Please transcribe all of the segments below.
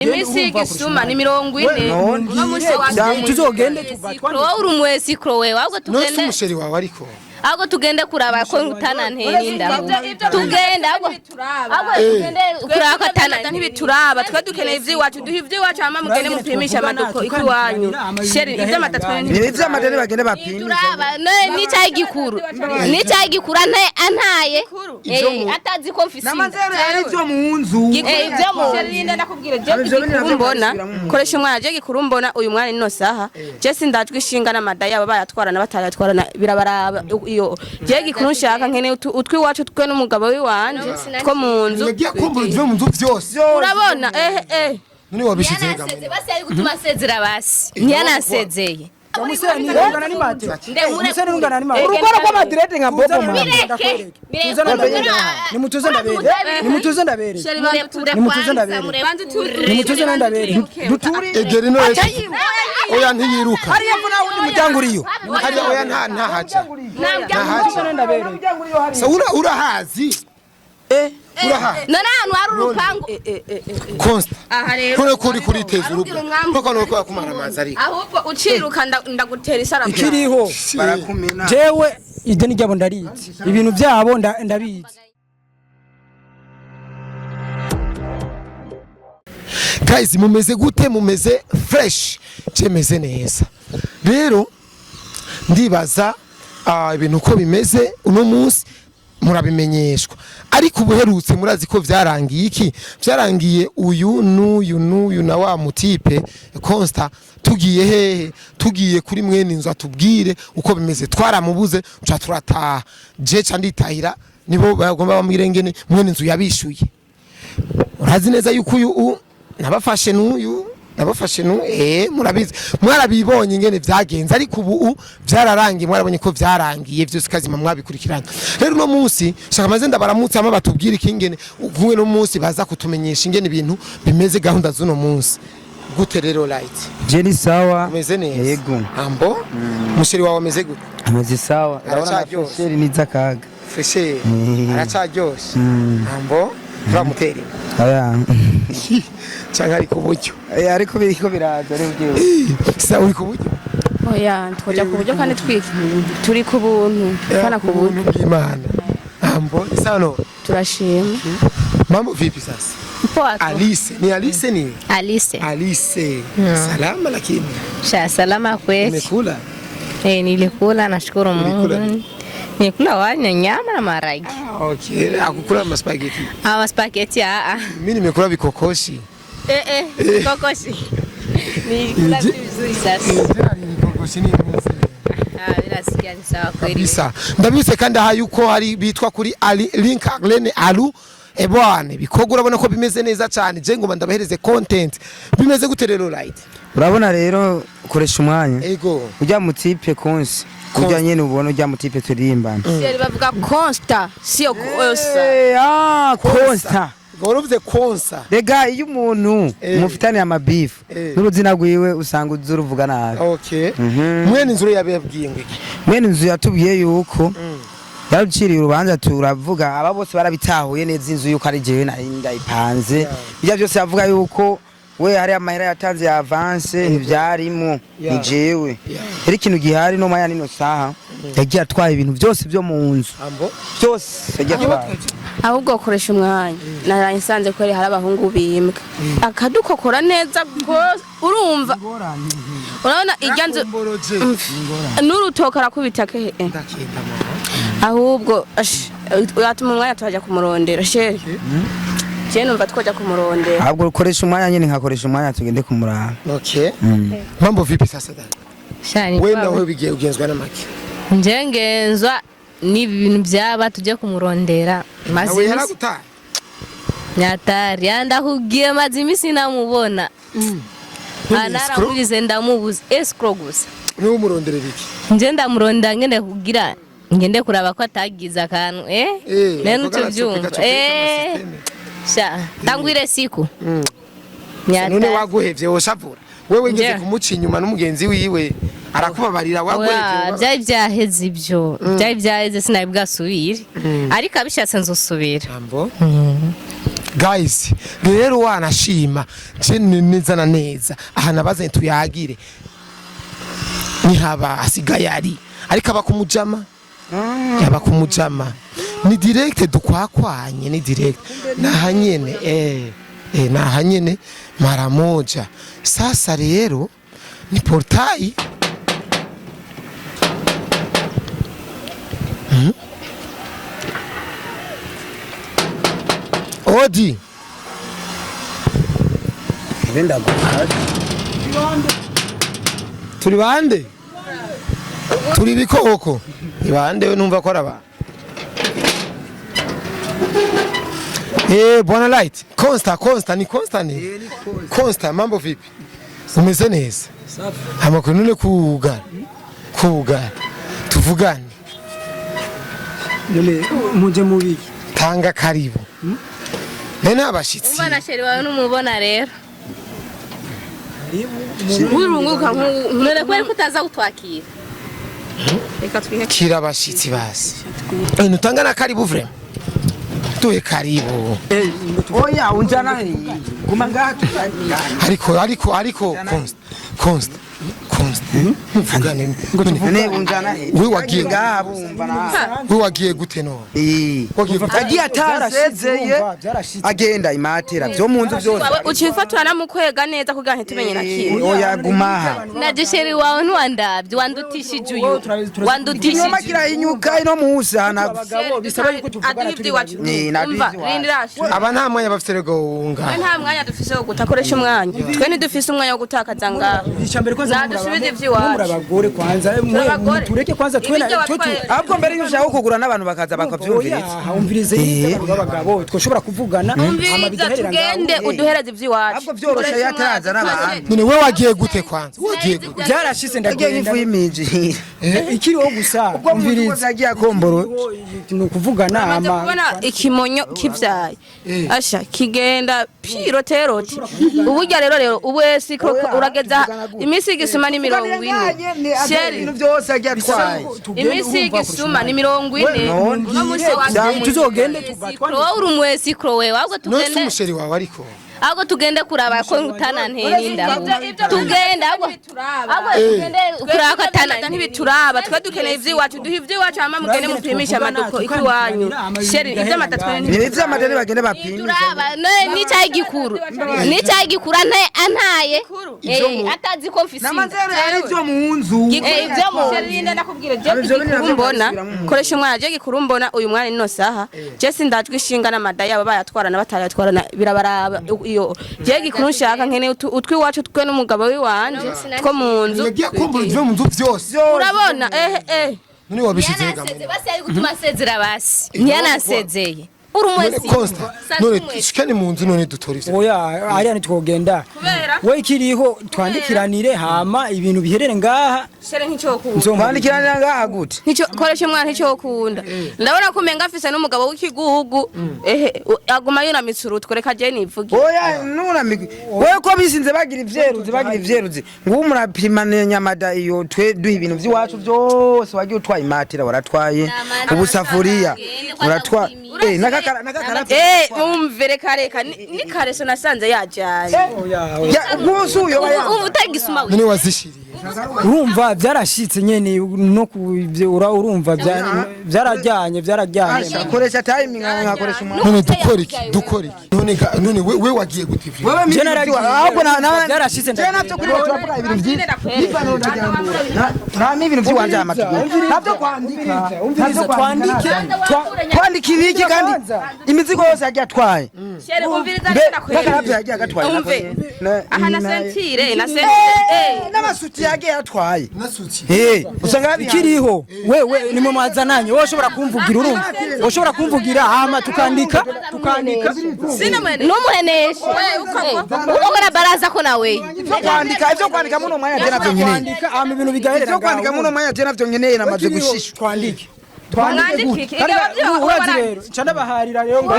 Imisi y'Igisuma ni 40 no musi wa tuzogende tubatwa wowe uri umwesi kro wewe ahubwo tugende no umusheri wawe ariko ahubwo tugende kuraba ko utanantera inda tugende ahubwo tugende kuraba ko atanantera ntibituraba twe dukeneye ivy'iwacu duha ivy'iwacu hama mugende mupimisha amadoko ikiwanyu sheri ivy'amatatu ni ivy'amadeni bagende bapimisha turaba ni cyagikuru antaye atazi ko mfisi namazero yari byo mu nzu ibyo mu sheri ndakubwira je kurumbona koresha umwana je gikurumbona uyu mwana ino saha je sindajwe ishinga n'amadaya aba bayatwarana batayatwarana birabaraba iyo je gikurunshaka nkene utwi wacu twe n'umugabo wiwanje two mu nzu yagiye kumbura ivyo mu nzu vyose urabona none wabishizega basi ari gutuma sezera basi nyanasezeye Museni ngana ni mate. Museni ngana ni mate. Urugora kwa madirete nka bobo mama. Ni mutuze ndabere. Ni mutuze ndabere. Ni mutuze ndabere. Ni mutuze ndabere. Duturi. Egeri no ese. Oya ntiyiruka. Hariya mbona wundi mujanguriyo. Hariya oya nta haja. Nta haja ndabere. Sa urahazi. Uraha. None hano hari urupangu. Consta. Aha rero. Kuri kuriteza urugo. Koko no kwa kumara amazi ariko. Ahubwo uciruka ndagutera isaramu. Ikiriho barakumena. Jewe ideni ryabo ndarizi. Ibintu byabo ndabizi. Guys mumeze gute mumeze fresh. Cemeze neza. Rero ndibaza ibintu ko bimeze uno munsi murabimenyeshwa ariko ubuherutse murazi ko vyarangiye iki vyarangiye uyu n'uyu na wa mutipe Consta tugiye hehe tugiye kuri mwene inzu atubwire uko bimeze twaramubuze uca turataha je ca nditahira nibo bagomba bamwirengene mwene inzu yabishuye urazi neza yuko uyu nabafashe n'uyu murabizi mwarabibonye ingene vyagenze ariko ubu vyararangiye mwarabonye ko vyarangiye vyose kazima mwabikurikirana rero no munsi shaka maze ndabaramutse ama batubwira ikingene kumwe no munsi baza kutumenyesha ingene ibintu bimeze gahunda z'uno munsi gute rero light Jeni sawa umeze neza yego ambo musheri wawe ameze gute ameze sawa urabona fesheri nizakaga fesheri aracaryoshe ambo turamutera aya cyangwa ari kuburyo ariko biriko biraza rero sa uri kuburyo oya twoja ku buryo kandi turi ku buntu kana ku buntu bw'Imana ambo isano turashima mambo vipi sasa Alice ni Alice ni Alice salama lakini salama kweli umekula nilikula nashukuru Mungu nikula wanya nyama na maragi okay akukula maspaghetti spaghetti mimi nimekula vikokoshi kokoshi nilikula vizuri sasa vikokoshi ni mzee birasikia ni sawa kweli bisa ndabise kandi aha yuko hari bitwa kuri Ali link Lene Alu ebwane bikogo urabona ko bimeze neza cyane je ngoma ndabahereze content bimeze gute rero right urabona rero koresha umwanya ego ujya mu tipe konsi kujya nyene ubona ujya mu tipe turimbana sheri bavuga Consta sio Consta Consta Gorovuze Consta rega iyo umuntu mufitane amabifu n'uruzina rwiwe usanga uzuruvuga nabi okay mwene inzuro yabebwiye ngiki mwene inzu yatubwiye yuko yaruciriye urubanza turavuga aba bose barabitahuye neza inzu yuko ari jewe ndayipanze bijya byose yavuga yuko we hari amahera yatanze ya avance ntivyarimo ni jewe eri kintu gihari no maya nino saha yagiye atwaye ibintu byose byo mu nzu byose yagiye atwaye ahubwo koresha umwanya naransanze ko hari abahungu bimbwa akadukokora neza urumva urabona ijya nzu n'urutokara kubitake ahubwo yatuma umwanya tujya kumurondera sheri je numva twoja kumurondera ahubwo ukoresha umwanya nyene nkakoresha umwanya tugende kumuraba okay mambo vipi sasa dada shani wewe nawe bigiye ugenzwa n'amaki njengenzwa ni ibintu byaba tujye kumurondera maze yaragutara nyatari yandahugiye maze imisi namubona anaramugize ndamubuza escrow gusa ni umuronderera iki nje ndamurondera ngende kugira ngende kuraba ko atagiza akantu nene utubyumva sha tangwire siku none waguhevye woshavura wewe ngeze kumuca inyuma n'umugenzi wiwe arakubabarira waguhevye byari byaheze ibyo byari byaheze sinabibwasubire ariko abishatse nzosubira guys rero wanashima je neza na neza aha nabaze tuyagire ni haba asigaye ari ariko abakumujama yabakumujama ni direct dukwakwanye ni direct na hanyene na hanyene mara moja sasa rero ni portai Odi turi bande turi bikoko ibande we numva ko araba bwana light Consta ni Consta mambo vipi umeze neza amakuru none kugana tuvugane none muje mubiki tanga karibu nene abashitsi umwana sheri wawe numubona rero urunguka none kweri kutaza gutwakira reka twihe kira abashitsi basi nutanga na karibu vrema tuwe karibu oya unjana he guma ngato ariko Consta mvugane ne unjana he we wagiye ngabumva na we wagiye gute no agiye atasezeye agenda imatera byo munzu byose ucifatwa namukwega neza kugira ntitumenye na kimwe oya gumaha naje sheri wawe ntiwandabye wandutishije uyu wandutishije magira inyuka ino musana abagabo bisaba yuko tuvugana turi wacu umva rindirashi aba nta mwanya bafite rego nga nta mwanya dufise wo gutakoresha umwanya twe ntidufise umwanya wo gutakaza ngaho Ishambere kwanza nadusubize ivy'iwacu muri abagore kwanza tureke kwanza twena ahubwo mbere yushaka kugura n'abantu bakaza bakavyumviriza umvirize y'abagabo twoshobora kuvugana umviriza tugende uduhereze ivy'iwacu ahubwo byorosha yataraza n'abantu none we wagiye gute kwanza wagiye gute byarashise agiye ifu y'imiji ikiriho gusa umviriza agiye akomboro ni ukuvugana amaze kubona ikimonyo kivyaye asha kigenda piroteroti uburya rero ubwese urageza imisi igisuma ni 40 sheri byose agiye atwaye imisi igisuma ni 40 no musi wa tuzogende tugatwana wowe uri umwesikro wewe ahubwo nose tugende umusheri wawe ariko ahubwo tugende kuraba ko utanantera inda tugende ahubwo tugende kuraba ko atanantera ntibituraba twe dukeneye ivy'iwacu duha ivy'iwacu hama mugende mupimisha amaduko ikiwanyu sheri ivy'amata twe ni ivy'amadeni bagende bapimisha turaba n'icyayi gikuru antaye atazi ko mfise namazero yari byo mu nzu ibyo mu sheri ndakubwira je gikurumbona koresha umwana je gikurumbona uyu mwana ino saha je sindajwe ishinga n'amadaya aba bayatwarana batayatwarana birabaraba iyo je gikuru nshaka nkene utwi wacu twe n'umugabo wiwanje two mu nzu yagiye kumbura ivyo mu nzu vyose urabona none wabishize gamo basi ari gutuma asezera basi ntiyanasezeye urumwezi Consta none shikane mu nzu none dutora ivyo oya ariya ntitwogenda we ikiriho twandikiranire hama ibintu biherere ngaha shere nk'icyo kwandikirana ngaha gute nicyo koresha umwana nicyo kunda ndabona ko menga afise n'umugabo w'ikigugu aguma yunamitse urutwe reka je nivuge oya nunamigwe we ko bisinze bagira ivyeruzi ngo murapimane nyamada iyo twe duha ibintu by'iwacu byose wagiye utwaye imatira waratwaye ubusafuriya uratwaye nakakara umvere kareka ni kareso nasanze yajaye gusu yo utagisuma none wazishiriye urumva byarashitse nyene no urumva byarajyanye koresha timing ngakoresha umwana none dukora iki none we wagiye gute ivyo wewe mimi ahubwo byarashitse navyo kuri turavuga ibintu byinshi nipano ndagambura nta ibintu by'iwanje amatugu navyo kwandika umviriza kwandika ibiki kandi imizigo yose yagiye atwaye shere umviriza ndakarapo yagiye agatwaye aha na sentire na sentire n'amasuti yagiye atwaye nasuti usanga ikiriho wewe nimwe mwazananye wowe ushobora kumvugira urumva ushobora kumvugira hama tukandika numuheneshe ukora baraza ko nawe ivyo kwandika muno mwanya je navyo nkeneye kwandika hama ibintu bigaherera ivyo kwandika muno mwanya je navyo nkeneye namaze gushishwa twandike urazi rero canda baharira rero ngo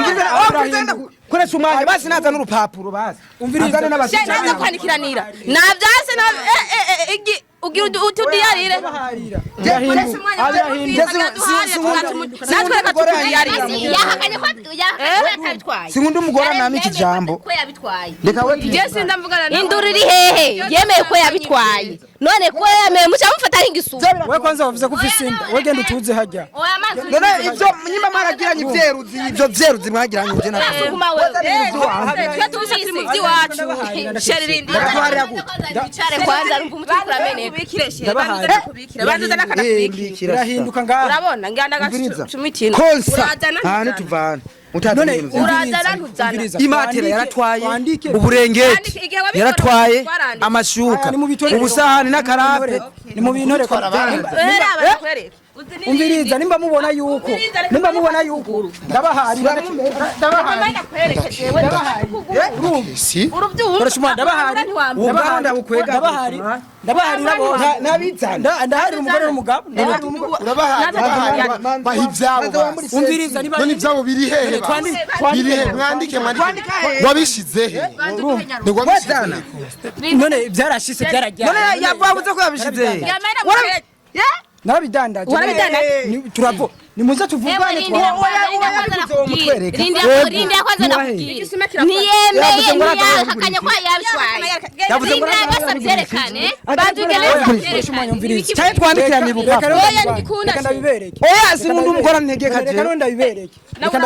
koresha umwanya basi naza n'urupapuro basi umviriza naza kwandikiranira navyase na ugira utudiyarire sinkunda umugore nami iki jambo reka we induru iri hehe yemeye ko yabitwaye none ko yemeye muca mufata nk'igisuba we kwanza wavuze ko ufise inda we genda utuze hajya none ivyo nyima maragiranye ivyeruzi ivyo vyeruzi mwagiranye je asukuma wewe tubishitse mu by'iwacu sherindi bicare kwanza rumva umutwe kurameneka urahinduka ngaha urabona nganda gashumitino konsa hane tuvana none imatera yaratwaye uburengeti yaratwaye amashuka ubusahani n'akarabe ni mu bintu reka umviriza nimba mubona yuko ndabahari ndabahari nabo ndahari umugore n'umugabo umviriza niba none ivyabo biri hehe mwandike wabishize he none byarashise byarajyana none yavuze ko yabishize he narabidandaje turavo nimuze tuvugane rindi yakwaza nakubwira ntiyemeye ntiyahakanye ko yabitwaye rindi yagasa byerekane cyane twandikiranye bukapa reka ndabibereke oya sinkunda umugore ntegeka je reka ndabibereke reka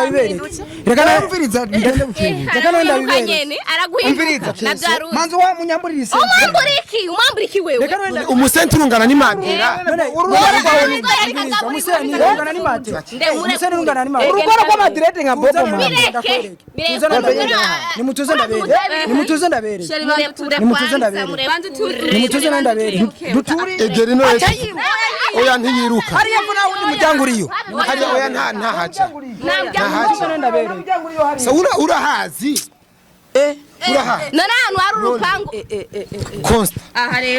ndabumviriza reka ndabibereke araguhinduka manzo wa munyamburira ise umwamburiki wewe umusenti urungana n'imandera urugora rw'amadirede nka bobo nimutuze ndabere egeri no oya ntiyiruka hariya mbona wundi muryango uriyo hariya oya ntahaca urahazi none ahantu hari urupangu Consta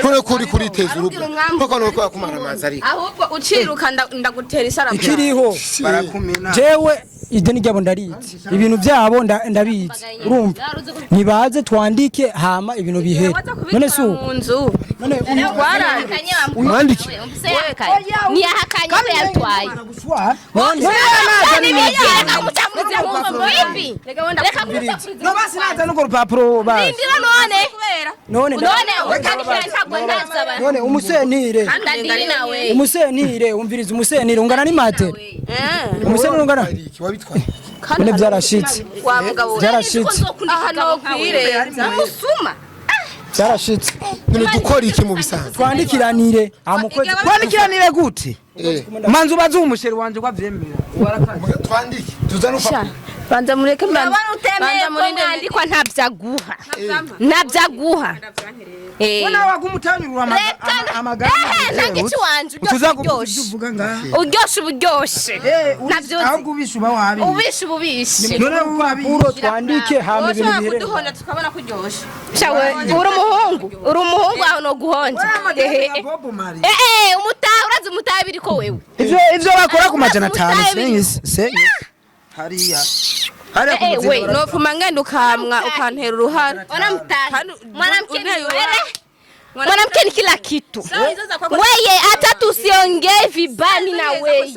kure kuri kuriteza urugo koko nuko yakumara amazi ariko ahubwo uciruka ndagutera isaramu ikiriho barakumena jewe ideni ryabo ndarizi ibintu byabo ndabizi urumva nibaze twandike hama ibintu bihere none su munzu none umwandike ntiyahakanye ko yabitwaye no basi naza nuko rupapuro basi none umusenire umviriza umusenire ungana n'imate umusenire ungana wabitwaye none byarashitse byarashitse none dukora iki mu bisanzwe twandikiranire twandikiranire gute manzi ubaze umusheri wanje ko avyemera twandike tuzana upapuro banza mureke banza mwandikwa ntabyaguha Wana wagumutanyurwa amagara ntagici wanje uvuga ngaha uryoshe uburyoshe navyo ahubwo ubishuba wabi ubishe none ubapuro twandike hama ibintu bihere kuduhonda tukabona kuryoshe shawe uri umuhungu aho no guhonja urazi umutaha biriko wewe ivyo bakora ku majana 5 senyi hariya nopfuma ngenda ukamwa ukantera uruhara mwanamke ni kila kitu weye hata tusiongee vibani na weye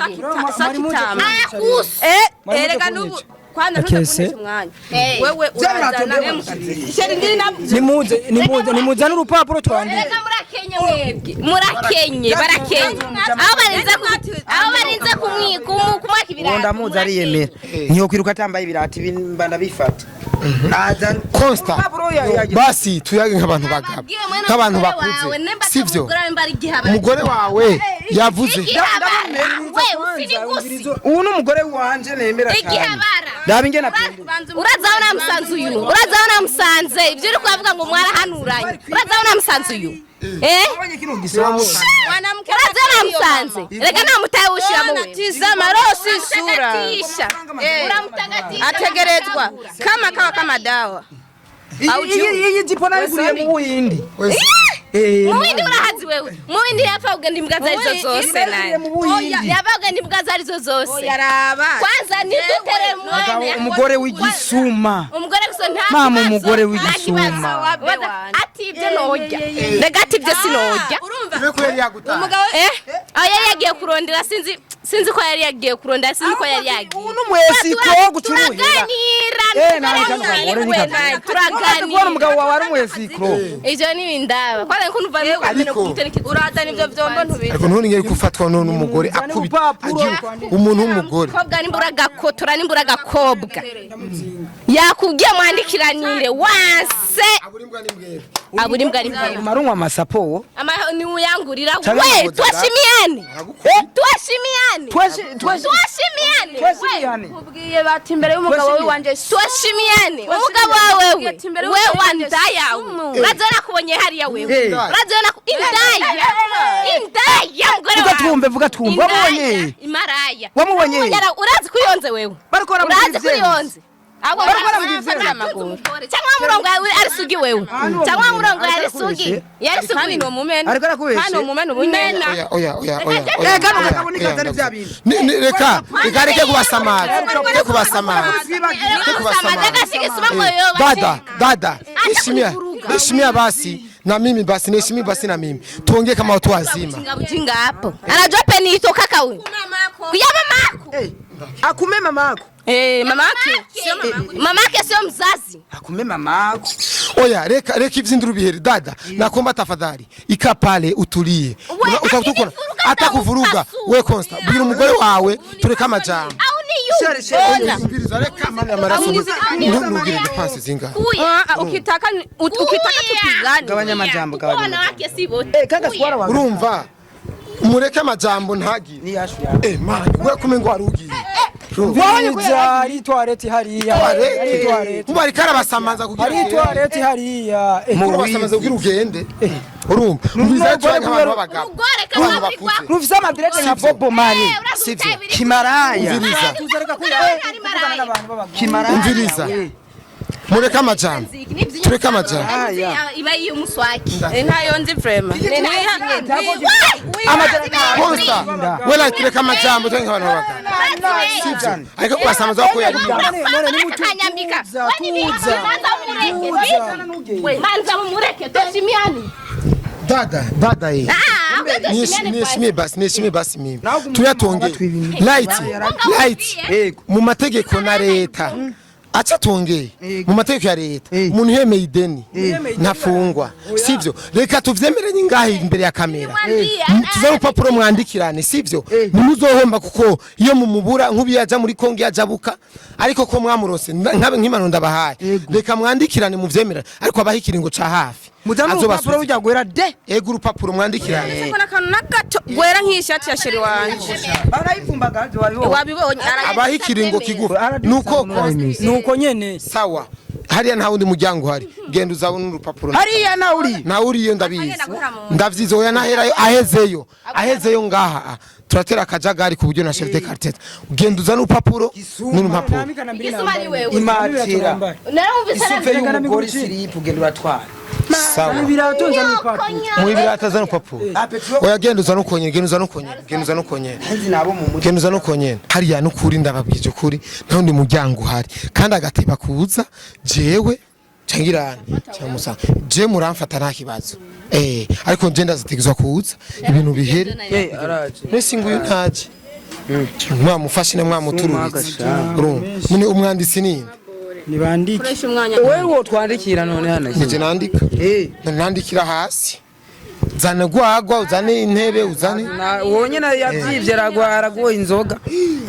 erega nubu kwanza ntuzakunisha wewe nimuze n'urupapuro twandike murakenye barakenye aho barinze kumwaka ibirati ndamuzi ariyemera niyo kwiruka atambaye ibirati bimbanda bifata Consta basi tuyage nk'abantu bagabo nk'abantu bakuze sivyo umugore wawe yavuze ubu n'umugore wanje nemera cyane ndaba ingena urazabona musanze ibyo uri kuvuga ngo mwarahanuranye urazabona musanze uyu urazabona musanze reka nta mutaye wushiramo we tizama rosi sura ategerezwa kama dawa iyi jipo nabiguriye mu Buhindi muwindi urahazi wewe muwindi yapfa ugenda imbwa zarizo zose naye yaba ugenda imbwa zarizo zose kwanza nidutere umugore w'igisuma umugore gusa nta mama umugore w'igisuma ati ibyo nojya rega ati ibyo sinojya Ureko yari yagutaye. umugabo aho yari yagiye kurondera sinzi ko yari yagiye kurondera sinzi ko yari yagiye ubu n'umwesi ko gucuruhira turaganira nawe cyangwa umugore ni kazi turaganira kubona umugabo wawe ari umwesi ko ivyo ni bindaba kwanza ko nuva Ariko urazana ibyo byombo ntubiri ariko ntunigere gufatwa n'umugore akubita agira umuntu w'umugore. kobwa nimbura gakotora nimbura gakobwa yakubwiye mwandikiranire wase aburimbwa ni mbere marunwa masapo ama ni uyangurira Cyangwa we ngo twashimiyane twashimiyane twashimiyane kubwiye bati imbere y'umugabo we wanje twashimiyane umugabo wawe we wandaya urazona kubonye hariya wewe urazona indaya mugore vuga twumve vuga twumve wamubonye imaraya wamubonye urazi kuyonze wewe barikora mu urazi kuyonze abo Barikora mu givyo. amaguru cyangwa murongo yawe ari sugi wewe cyangwa murongo yari sugi kandi no mumena ariko arakubeshe kandi umumena ubunyena Oya. kano kakaboneka atari bya bintu Reka reke kubasamaza. Reke kubasamaza. Dada. Heshimia basi na mimi basi niheshimia basi na mimi. Tuongee kama watu wazima. ujinga hapo anajua peni itoka kawe kuyama mako akume mamako mamake sio mzazi akume mamako Oya, reka ivyinduru bihere dada. Nakomba tafadhali. Ika pale utulie. Utakutukona atakuvuruga we Consta. Bwira umugore wawe tureka amajambo. au ni yuna Umviriza reka mani amaraso. Ntugire defense zinga. ukitaka tupigane gabanya amajambo gabanya wanawake si bote kaka swara wawe Urumva? Mureke amajambo ntagi. ni yashu ya Man, we kumengo warugiye. Viza ari toilette hariya. Ari toilette. Ubu ariko arabasamaza kugira Ari toilette hariya. arabasamaza kugira ugende. Urumva? Umviza cyane abantu b'abagabo. umugore Abantu kama bakuze. rufise amadirete nka Bobo Mari Sivyo. kimaraya Umviriza. Tuzareka kuvugana n'abantu b'abagabo. kimaraya Umviriza. Mureke amajambo. Tureke amajambo. iba iyo muswaki ntayo nzi vrema Consta. Wela tureke amajambo twenga abantu b'abagabo. Sivyo. Ariko kubasamaza ko yari. None ni mutu. akanyambika Tuza. manza mumureke toshimiani Dada hii. Nishimie basi mimi. Tuyatongeye. Light. Mu mategeko na leta. Acha tuongeye. Mu mategeko ya leta. Umuntu yemeye ideni ntafungwa. Sivyo? Reka tuvyemeranye ngaho imbere ya kamera. Tuze urupapuro mwandikirane, sivyo? Nimuzohomba kuko iyo mumubura nk'ubiyaja muri Kongo yajabuka ariko ko mwamurose nk'imano ndabahaye. Reka mwandikirane muvyemerane ariko abahikiringo ca hafi. mutamu urupapuro rujya gwera de Ego urupapuro mwandikirane. Mbona kantu nagato gwera nk'ishati ya sheri wanje barayipfumbaga wabibo wabibonye Abahikiringo kigufa Nuko nyene. sawa. Hariya nta wundi muryango hari. Genda uzabona urupapuro. hariya na uri Na uriyo ndabizi. Ndavyize oya naherayo ahezeyo ngaha. Turatera akajagari ku buryo na chef de quartier. Ugenda uzana urupapuro n'urupapuro. Isumani wewe imatira narumvise isufe y'umugore siripu ugenda uratwara Sawa. Biratonza n'ipapuro. Muibira atazana urupapuro. Oya genda uzana ukonyene, genda uzana ukonyene. nzi nabo mu mutwe Genda uzana ukonyene. Hariya n'ukuri ndababwije ukuri nta wundi muryango hari. Kandi agateba kuza jewe cyangirana cyamusa je muramfata nta kibazo ariko je ndazategezwa kuza ibintu bihere araje nese nguyu ntaje mwamufashe ne mwamuturubitse urumva umwanditsi nini Nibandike. Koreshumwanya wewe wo twandikira none hano nije nandika nandikira hasi zana gwagwa uzane intebe uzane wonyene yavyivye araguha inzoga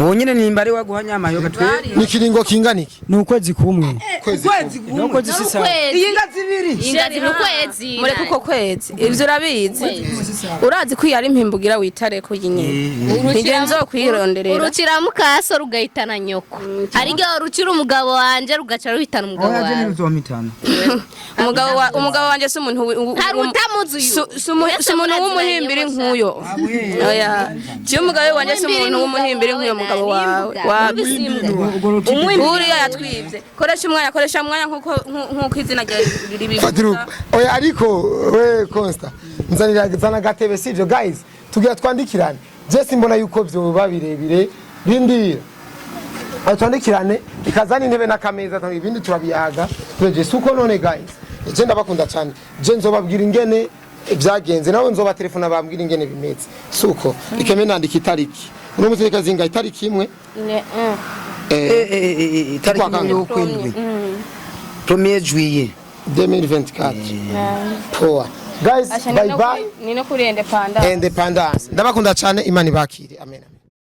wonyene nimba ari waguhanya amayoga twe nikiringo kinganiki Nukwezi kumwe. kwezi Nukwezi sisa. inga zibiri ingazi mukwezi mureke uko kwezi ivyo urabizi urazi ko yari impimbugira witare ko yinyene ntigenzo kwironderera urukira mukaso rugahitana nyoko ariko urukira umugabo wanje rugaca ruhitana umugabo oya je wawe nizomitana umugabo wanje si umuntu harutamuzu si umuntu w'umuhimbiri nk'uyo oya je umugabo wanje si umuntu w'umuhimbiri nk'uyo mugabo wawe uriya yatwivye koresha umwanya nk'uko izina riri Fadiru oya ariko we Consta zana gatebe sivyo guys tugira twandikirane je simbona yuko byo babirebire bindira twandikirane ikazana intebe n'akameza ibindi turabiyaga tweje suko none guys je ndabakunda cyane je nzobabwira ingene byagenze nawe nzoba telefone bambwira ingene bimeze suko ikeme nandika itariki uno munsi kazinga itariki imwe itariki y'ukwindwi 1er juillet 2024 poa guys bye bye nino kuri independence ndabakunda cyane imana ibakire amen